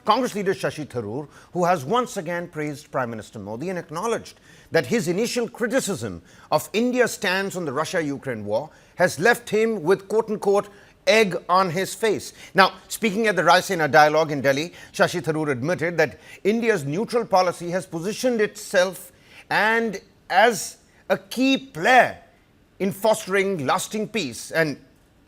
Congress leader Shashi Tharoor, who has once again praised Prime Minister Modi and acknowledged that his initial criticism of India's stance on the Russia-Ukraine war has left him with quote-unquote egg on his face. Now, speaking at the Raisena dialogue in Delhi, Shashi Tharoor admitted that India's neutral policy has positioned itself and as a key player in fostering lasting peace, and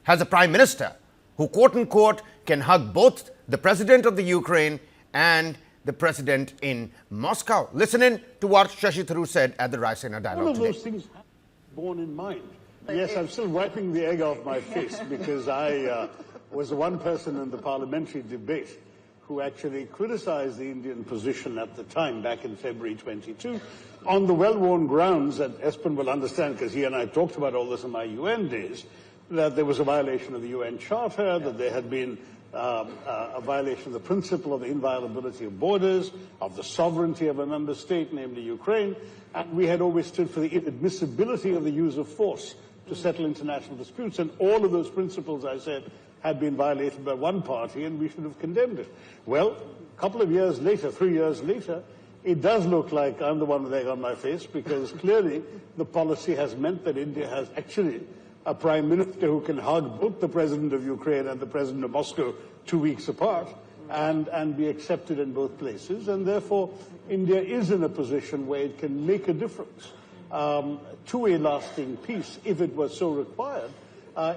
has a Prime Minister who quote-unquote can hug both the President of the Ukraine and the President in Moscow. Listen in to what Shashi Tharoor said at the Raisena dialogue. All of those things have to be borne in mind. Yes, I'm still wiping the egg off my face because I was the one person in the parliamentary debate who actually criticized the Indian position at the time, back in February 22, on the well-worn grounds that Espen will understand, because he and I talked about all this in my UN days, that there was a violation of the UN Charter, that there had been a violation of the principle of the inviolability of borders, of the sovereignty of a member state, namely Ukraine, and we had always stood for the inadmissibility of the use of force to settle international disputes, and all of those principles, I said, had been violated by one party, and we should have condemned it. Well, a couple of years later, 3 years later, it does look like I'm the one with egg on my face, because clearly the policy has meant that India has actually a Prime Minister who can hug both the President of Ukraine and the President of Moscow 2 weeks apart and be accepted in both places. And therefore, India is in a position where it can make a difference to a lasting peace, if it was so required,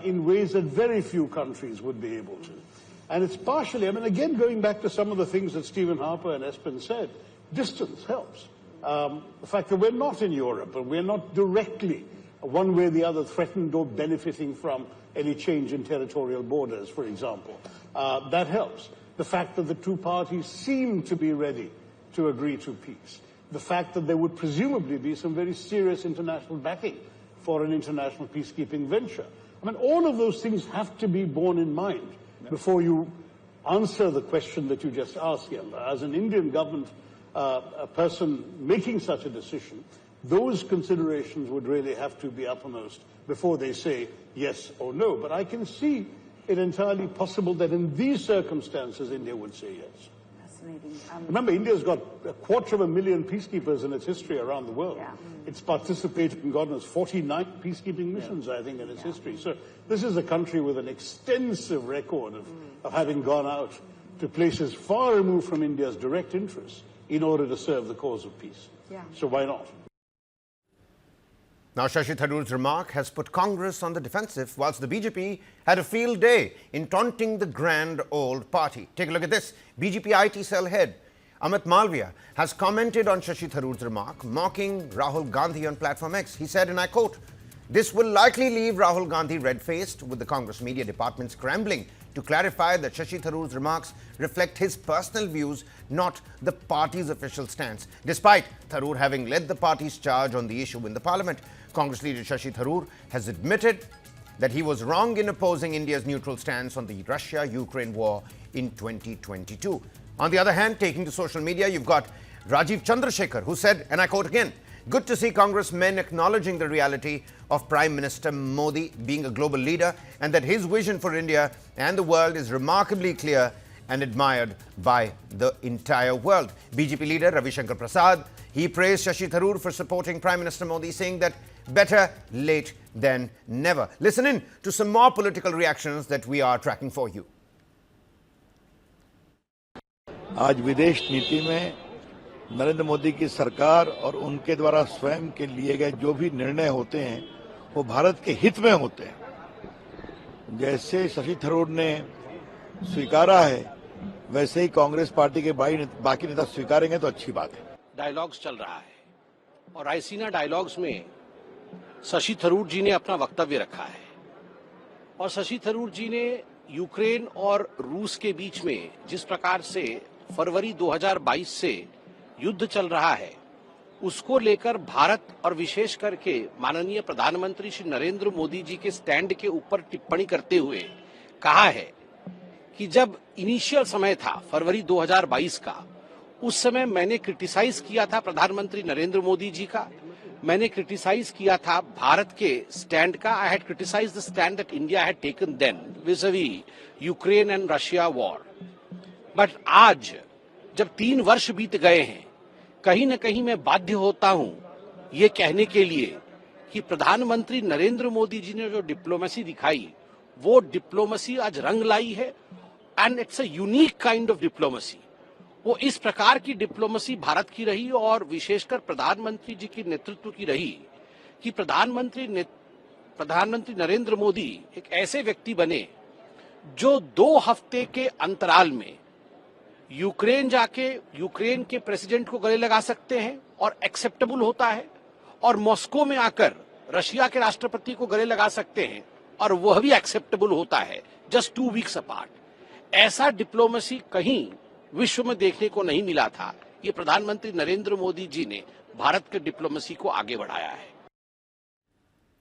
in ways that very few countries would be able to. And it's partially, I mean, again, going back to some of the things that Stephen Harper and Espen said, distance helps. The fact that we're not in Europe and we're not directly, one way or the other, threatened or benefiting from any change in territorial borders, for example, that helps. The fact that the two parties seem to be ready to agree to peace. The fact that there would presumably be some very serious international backing for an international peacekeeping venture. I mean, all of those things have to be borne in mind before you answer the question that you just asked, Yella. As an Indian government a person making such a decision, those considerations would really have to be uppermost before they say yes or no. But I can see it entirely possible that in these circumstances, India would say yes. Fascinating. Remember, India's got 250,000 peacekeepers in its history around the world. Yeah. It's participated in, God knows, 49 peacekeeping missions, I think, in its history. So this is a country with an extensive record of having gone out to places far removed from India's direct interests in order to serve the cause of peace. Yeah. So why not? Now, Shashi Tharoor's remark has put Congress on the defensive, whilst the BJP had a field day in taunting the grand old party. Take a look at this. BJP IT cell head Amit Malviya has commented on Shashi Tharoor's remark, mocking Rahul Gandhi on Platform X. He said, and I quote, "This will likely leave Rahul Gandhi red-faced, with the Congress media department scrambling to clarify that Shashi Tharoor's remarks reflect his personal views, not the party's official stance." Despite Tharoor having led the party's charge on the issue in the parliament, Congress leader Shashi Tharoor has admitted that he was wrong in opposing India's neutral stance on the Russia-Ukraine war in 2022. On the other hand, taking to social media, you've got Rajiv Chandrasekhar, who said, and I quote again, "Good to see congressmen acknowledging the reality of Prime Minister Modi being a global leader and that his vision for India and the world is remarkably clear and admired by the entire world." BJP leader Ravi Shankar Prasad, he praised Shashi Tharoor for supporting Prime Minister Modi, saying that better late than never. Listen in to some more political reactions that we are tracking for you. आज विदेश नीति में नरेंद्र मोदी की सरकार और उनके द्वारा स्वयं के लिए गए जो भी निर्णय होते हैं वो भारत के हित में होते हैं। जैसे शशि थरूर ने स्वीकारा है वैसे ही कांग्रेस पार्टी के बाकी नेता स्वीकारेंगे तो अच्छी बात है। डायलॉग्स चल रहा है और रायसीना डायलॉग्स में शशि थरूर जी ने अपना वक्तव्य रखा है और शशि थरूर जी ने यूक्रेन और रूस के बीच में जिस प्रकार से फरवरी 2022 से युद्ध चल रहा है उसको लेकर भारत और विशेष करके माननीय प्रधानमंत्री श्री नरेंद्र मोदी जी के स्टैंड के ऊपर टिप्पणी करते हुए कहा है कि जब इनिशियल समय था फरवरी 2022 का, उस समय मैंने क्रिटिसाइज किया था प्रधानमंत्री नरेंद्र मोदी जी का, मैंने क्रिटिसाइज किया था भारत के स्टैंड का। I had criticise the stand that India had taken then vis a vis Ukraine and Russia war. But आज जब 3 वर्ष बीत गए हैं, कहीं न कहीं मैं बाध्य होता हूं ये कहने के लिए कि प्रधानमंत्री नरेंद्र मोदी जी ने जो डिप्लोमेसी दिखाई, वो डिप्लोमेसी आज रंग लाई है and it's a unique kind of diplomacy. वो इस प्रकार की डिप्लोमेसी भारत की रही और विशेषकर प्रधानमंत्री जी की नेतृत्व की रही कि प्रधानमंत्री नरेंद्र मोदी एक ऐसे व्यक्ति बने जो 2 हफ्ते के अंतराल में यूक्रेन जाके यूक्रेन के प्रेसिडेंट को गले लगा सकते हैं और एक्सेप्टेबल होता है, और मॉस्को में आकर रशिया के राष्ट्रपति को गले लगा सकते हैं और वह भी एक्सेप्टेबल होता है, जस्ट 2 वीक्स अपार्ट। ऐसा डिप्लोमेसी कहीं विश्व में देखने को नहीं मिला था। ये प्रधानमंत्री नरेंद्र मोदी जी ने भारत के डिप्लोमेसी को आगे बढ़ाया है।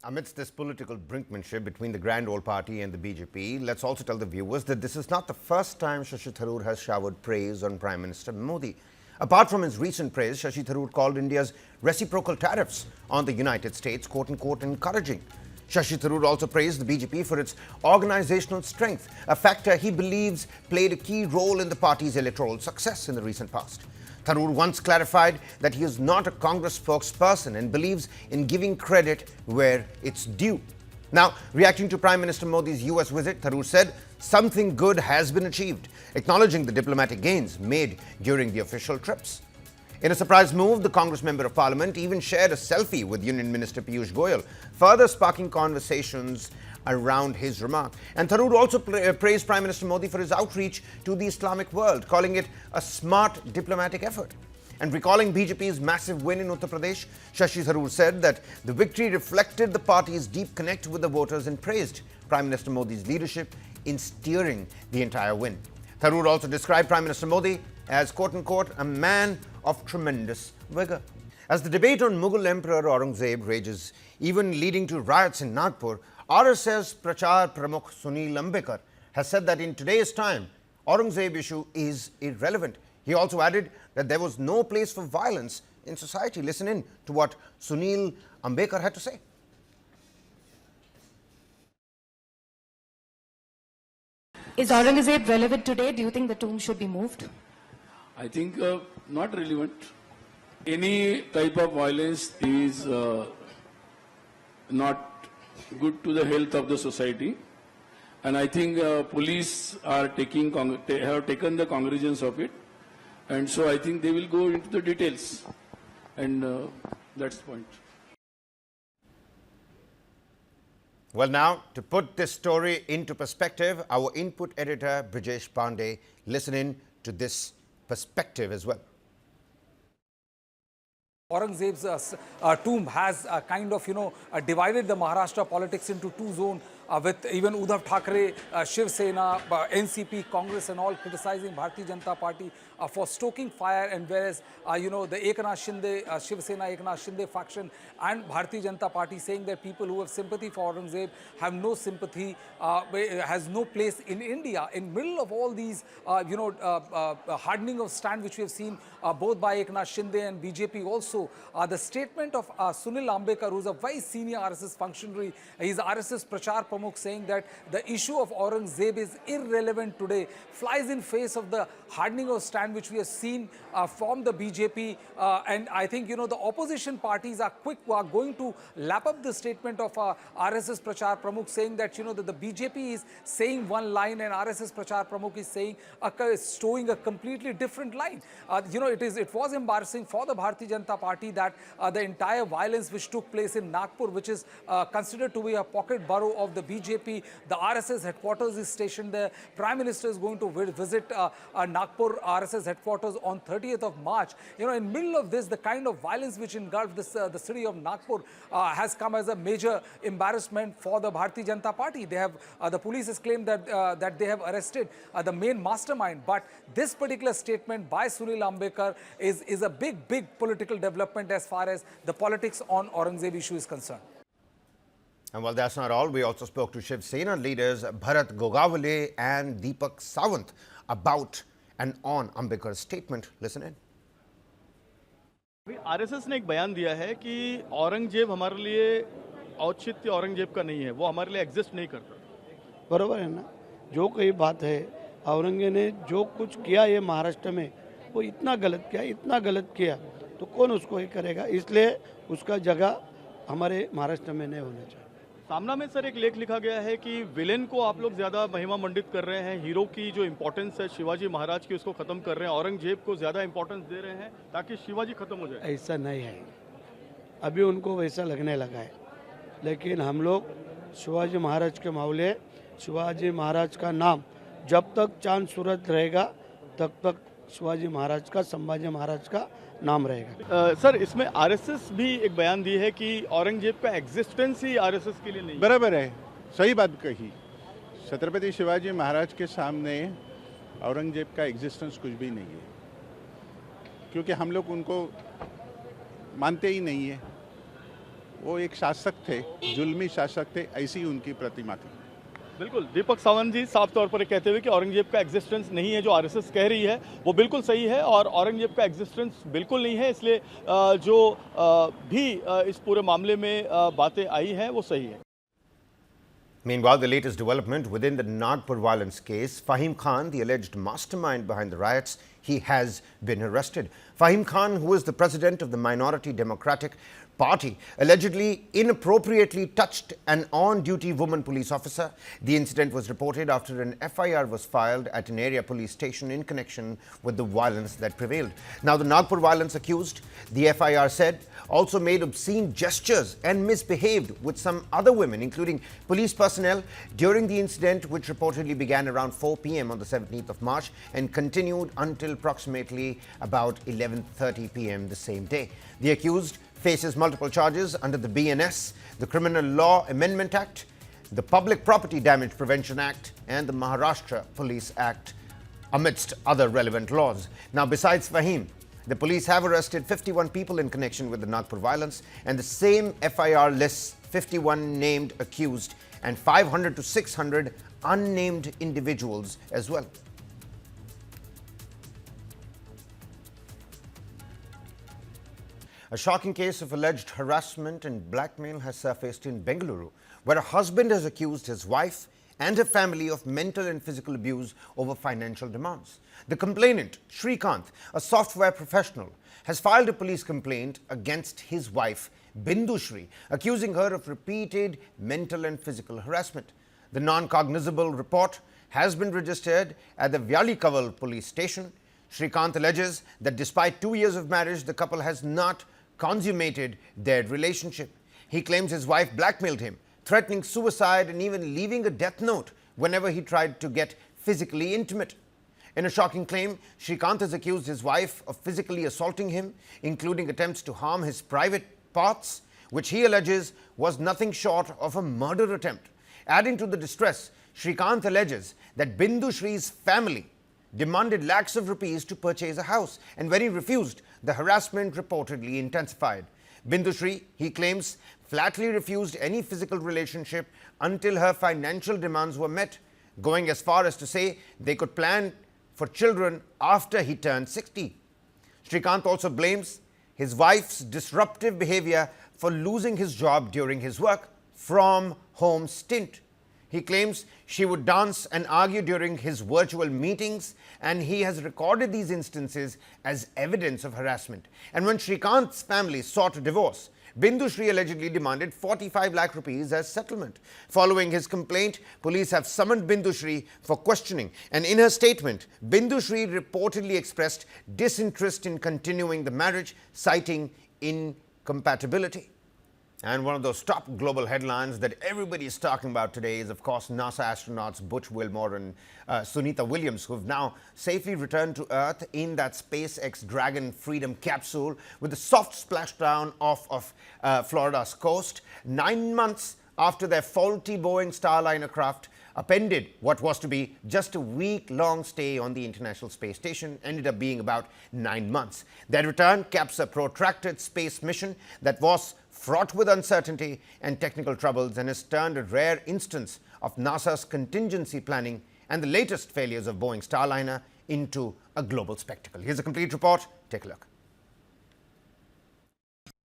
Amidst this political brinkmanship between the Grand Old Party and the BJP, let's also tell the viewers that this is not the first time Shashi Tharoor has showered praise on Prime Minister Modi. Apart from his recent praise, Shashi Tharoor called India's reciprocal tariffs on the United States quote-unquote encouraging. Shashi Tharoor also praised the BJP for its organizational strength, a factor he believes played a key role in the party's electoral success in the recent past. Tharoor once clarified that he is not a Congress spokesperson and believes in giving credit where it's due. Now, reacting to Prime Minister Modi's US visit, Tharoor said something good has been achieved, acknowledging the diplomatic gains made during the official trips. In a surprise move, the Congress Member of Parliament even shared a selfie with Union Minister Piyush Goyal, further sparking conversations around his remark. And Tharoor also praised Prime Minister Modi for his outreach to the Islamic world, calling it a smart diplomatic effort. And recalling BJP's massive win in Uttar Pradesh, Shashi Tharoor said that the victory reflected the party's deep connect with the voters and praised Prime Minister Modi's leadership in steering the entire win. Tharoor also described Prime Minister Modi as quote-unquote a man of tremendous vigor. As the debate on Mughal Emperor Aurangzeb rages, even leading to riots in Nagpur, RSS Prachar Pramukh Sunil Ambekar has said that in today's time, Aurangzeb issue is irrelevant. He also added that there was no place for violence in society. Listen in to what Sunil Ambekar had to say. Is Aurangzeb relevant today? Do you think the tomb should be moved? I think not relevant. Any type of violence is not good to the health of the society, and I think police are have taken the cognizance of it, and so I think they will go into the details, and that's the point. Well, now, to put this story into perspective, our input editor Brijesh Pandey listened in to this perspective as well. Aurangzeb's tomb has kind of, divided the Maharashtra politics into 2 zones, with even Uddhav Thackeray, Shiv Sena, NCP, Congress and all criticizing Bharatiya Janata Party for stoking fire, and whereas, the Eknath Shinde, Shiv Sena Eknath Shinde faction and Bharatiya Janata Party saying that people who have sympathy for Aurangzeb have no sympathy, has no place in India. In middle of all these, hardening of stand which we have seen both by Eknath Shinde and BJP also, the statement of Sunil Ambekar, who is a very senior RSS functionary, he is RSS Prachar Pramukh, saying that the issue of Aurangzeb is irrelevant today, flies in face of the hardening of stand which we have seen from the BJP, and I think, the opposition parties are going to lap up the statement of RSS Prachar Pramukh, saying that, that the BJP is saying one line and RSS Prachar Pramukh is saying, towing a completely different line. It was embarrassing for the Bharatiya Janata Party that the entire violence which took place in Nagpur, which is considered to be a pocket borough of the BJP, the RSS headquarters is stationed there. Prime Minister is going to visit Nagpur RSS headquarters on 30th of March. In middle of this, the kind of violence which engulfed this, the city of Nagpur has come as a major embarrassment for the Bharatiya Janata Party. They have the police has claimed that that they have arrested the main mastermind, but this particular statement by Sunil Ambekar is a big political development as far as the politics on Aurangzeb issue is concerned. And while that's not all, we also spoke to Shiv Sena leaders Bharat Gogawale and Deepak Sawant about and on Ambekar's statement. Listen in. RSS ने एक बयान दिया है कि औरंगजेब हमारे लिए औचित्य औरंगजेब का नहीं है, वो हमारे लिए एग्जिस्ट नहीं करता। बराबर है ना, जो कोई बात है, औरंगजेब ने जो कुछ किया ये महाराष्ट्र में वो इतना गलत किया तो कौन उसको ये करेगा, इसलिए उसका जगह हमारे महाराष्ट्र में नहीं होना चाहिए। सामना में सर एक लेख लिखा गया है कि विलेन को आप लोग ज्यादा महिमा मंडित कर रहे हैं, हीरो की जो इंपॉर्टेंस है शिवाजी महाराज की उसको खत्म कर रहे हैं, औरंगजेब को ज्यादा इंपॉर्टेंस दे रहे हैं ताकि शिवाजी खत्म हो जाए। ऐसा नहीं है, अभी उनको वैसा लगने लगा है, लेकिन हम लोग शिवाजी महाराज के मामले, शिवाजी महाराज का नाम जब तक चांद सूरज रहेगा तब तक शिवाजी महाराज का, संभाजी महाराज का नाम रहेगा। सर इसमें आरएसएस भी एक बयान दी है कि औरंगजेब का एग्जिस्टेंस ही आरएसएस के लिए नहीं। बराबर है, सही बात कही। छत्रपति शिवाजी महाराज के सामने औरंगजेब का एग्जिस्टेंस कुछ भी नहीं है, क्योंकि हम लोग उनको मानते ही नहीं है। वो एक शासक थे, जुल्मी शासक थे, ऐसी उनकी प्रतिमा थी। बिल्कुल, दीपक सावंत जी साफ तौर पर कहते हुए कि औरंगजेब का एग्जिस्टेंस नहीं है, जो आरएसएस कह रही है वो बिल्कुल सही है, और औरंगजेब का एग्जिस्टेंस बिल्कुल नहीं है, इसलिए जो भी इस पूरे मामले में बातें आई हैं वो सही है। Meanwhile, the latest development within the Nagpur violence case, Fahim Khan, the alleged mastermind behind the riots, he has been arrested. Fahim Khan, who is the president of the minority Democratic Party, allegedly inappropriately touched an on-duty woman police officer. The incident was reported after an FIR was filed at an area police station in connection with the violence that prevailed. Now, the Nagpur violence accused, the FIR said, also made obscene gestures and misbehaved with some other women, including police personnel, during the incident, which reportedly began around 4 p.m. on the 17th of March and continued until approximately about 11:30 p.m. the same day. The accused faces multiple charges under the BNS, the Criminal Law Amendment Act, the Public Property Damage Prevention Act, and the Maharashtra Police Act, amidst other relevant laws. Now, besides Fahim, the police have arrested 51 people in connection with the Nagpur violence, and the same FIR lists 51 named accused and 500 to 600 unnamed individuals as well. A shocking case of alleged harassment and blackmail has surfaced in Bengaluru, where a husband has accused his wife and her family of mental and physical abuse over financial demands. The complainant, Shrikant, a software professional, has filed a police complaint against his wife, Bindu Shri, accusing her of repeated mental and physical harassment. The non-cognizable report has been registered at the Vyalikaval police station. Shrikant alleges that despite 2 years of marriage, the couple has not consummated their relationship. He claims his wife blackmailed him, threatening suicide and even leaving a death note whenever he tried to get physically intimate. In a shocking claim, Shrikant has accused his wife of physically assaulting him, including attempts to harm his private parts, which he alleges was nothing short of a murder attempt. Adding to the distress, Shrikant alleges that Bindu Shri's family demanded lakhs of rupees to purchase a house, and when he refused, the harassment reportedly intensified. Bindu Shri, he claims, flatly refused any physical relationship until her financial demands were met, going as far as to say they could plan for children after he turned 60. Shrikant also blames his wife's disruptive behavior for losing his job during his work from home stint. He claims she would dance and argue during his virtual meetings, and he has recorded these instances as evidence of harassment. And when Shrikant's family sought a divorce, Bindu Shri allegedly demanded 45 lakh rupees as settlement. Following his complaint, police have summoned Bindu Shri for questioning, and in her statement, Bindu Shri reportedly expressed disinterest in continuing the marriage, citing incompatibility. And one of those top global headlines that everybody is talking about today is, of course, NASA astronauts Butch Wilmore and Sunita Williams, who have now safely returned to Earth in that SpaceX Dragon Freedom capsule with a soft splashdown off of Florida's coast, 9 months after their faulty Boeing Starliner craft appended what was to be just a week-long stay on the International Space Station, ended up being about 9 months. Their return caps a protracted space mission that was fraught with uncertainty and technical troubles, and has turned a rare instance of NASA's contingency planning and the latest failures of Boeing Starliner into a global spectacle. Here's a complete report. Take a look.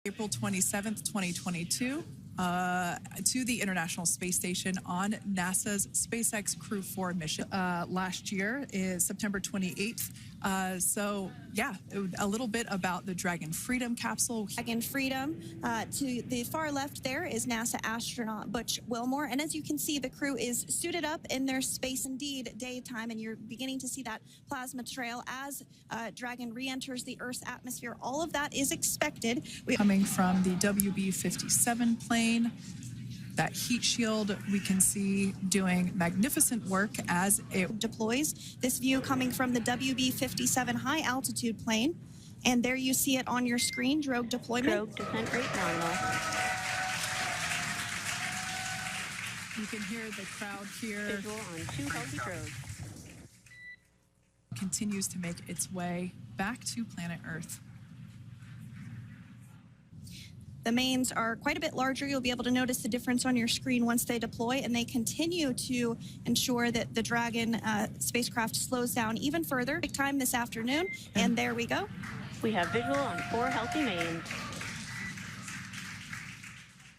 April 27th, 2022, to the International Space Station on NASA's SpaceX Crew 4 mission last year is September 28th. So, yeah, a little bit about the Dragon Freedom capsule. Dragon Freedom. To the far left there is NASA astronaut Butch Wilmore. And as you can see, the crew is suited up in their space indeed daytime. And you're beginning to see that plasma trail as Dragon re-enters the Earth's atmosphere. All of that is expected. Coming from the WB-57 plane. That heat shield we can see doing magnificent work as it deploys. This view coming from the WB-57 high altitude plane. And there you see it on your screen, drogue deployment. Drogue descent rate nominal. You can hear the crowd here. Visual on 2 healthy drogues. Continues to make its way back to planet Earth. The mains are quite a bit larger. You'll be able to notice the difference on your screen once they deploy, and they continue to ensure that the Dragon spacecraft slows down even further. Big time this afternoon, and there we go. We have visual on 4 healthy mains.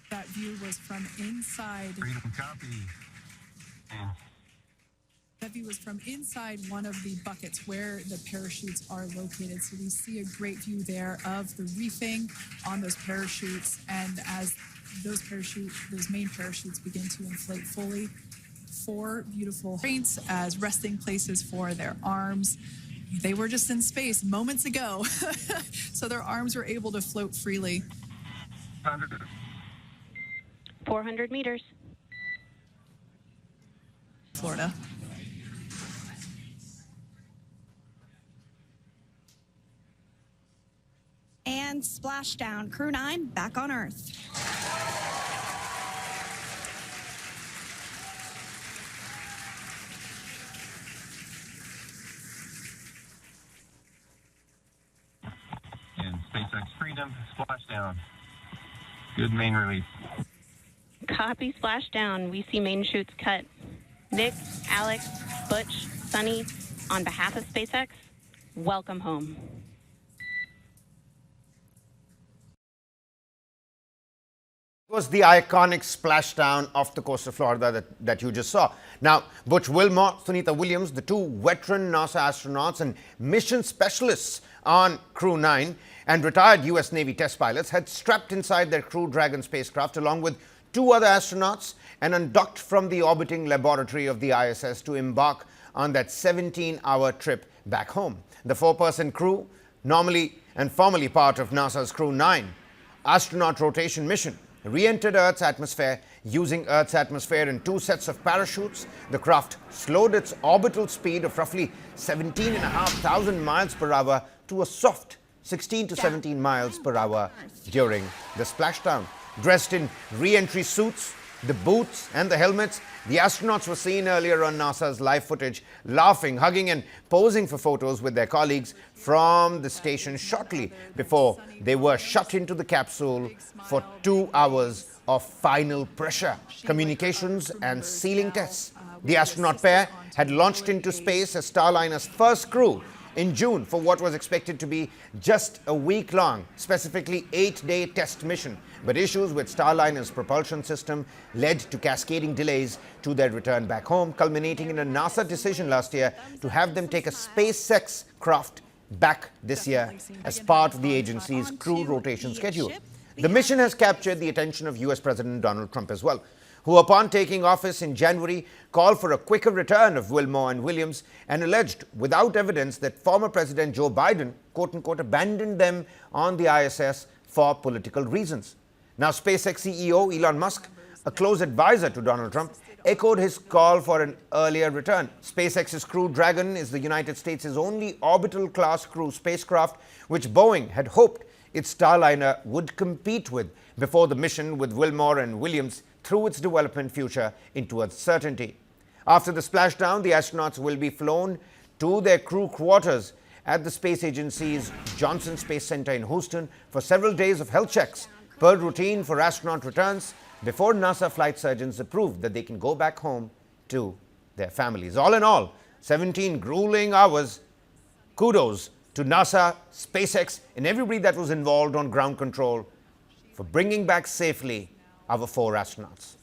That view was from inside. Freedom copy. That view was from inside one of the buckets where the parachutes are located. So we see a great view there of the reefing on those parachutes. And as those main parachutes begin to inflate fully, 4 beautiful points as resting places for their arms. They were just in space moments ago. So their arms were able to float freely. 400 meters. Florida. And splashdown. Crew 9 back on Earth. And SpaceX Freedom, splashdown. Good main release. Copy splashdown. We see main chutes cut. Nick, Alex, Butch, Sunny, on behalf of SpaceX, welcome home. Was the iconic splashdown off the coast of Florida that you just saw. Now, Butch Wilmore, Sunita Williams, the 2 veteran NASA astronauts and mission specialists on Crew 9 and retired U.S. Navy test pilots had strapped inside their Crew Dragon spacecraft along with 2 other astronauts and undocked from the orbiting laboratory of the ISS to embark on that 17-hour trip back home. The 4-person crew, normally and formally part of NASA's Crew 9 astronaut rotation mission, re-entered Earth's atmosphere using Earth's atmosphere in 2 sets of parachutes. The craft slowed its orbital speed of roughly 17,500 miles per hour to a soft 16 to 17 miles per hour during the splashdown. Dressed in re-entry suits, the boots and the helmets, the astronauts were seen earlier on NASA's live footage laughing, hugging and posing for photos with their colleagues from the station shortly before they were shut into the capsule for 2 hours of final pressure, communications and sealing tests. The astronaut pair had launched into space as Starliner's first crew in June for what was expected to be just a week-long, specifically 8-day test mission. But issues with Starliner's propulsion system led to cascading delays to their return back home, culminating in a NASA decision last year to have them take a SpaceX craft back this year as part of the agency's crew rotation schedule. The mission has captured the attention of US President Donald Trump as well, who upon taking office in January called for a quicker return of Wilmore and Williams and alleged without evidence that former President Joe Biden, quote-unquote, abandoned them on the ISS for political reasons. Now, SpaceX CEO Elon Musk, a close advisor to Donald Trump, echoed his call for an earlier return. SpaceX's Crew Dragon is the United States' only orbital-class crew spacecraft, which Boeing had hoped its Starliner would compete with before the mission with Wilmore and Williams threw its development future into uncertainty. After the splashdown, the astronauts will be flown to their crew quarters at the space agency's Johnson Space Center in Houston for several days of health checks, per routine for astronaut returns, before NASA flight surgeons approve that they can go back home to their families. All in all, 17 grueling hours. Kudos to NASA, SpaceX, and everybody that was involved on ground control for bringing back safely our 4 astronauts.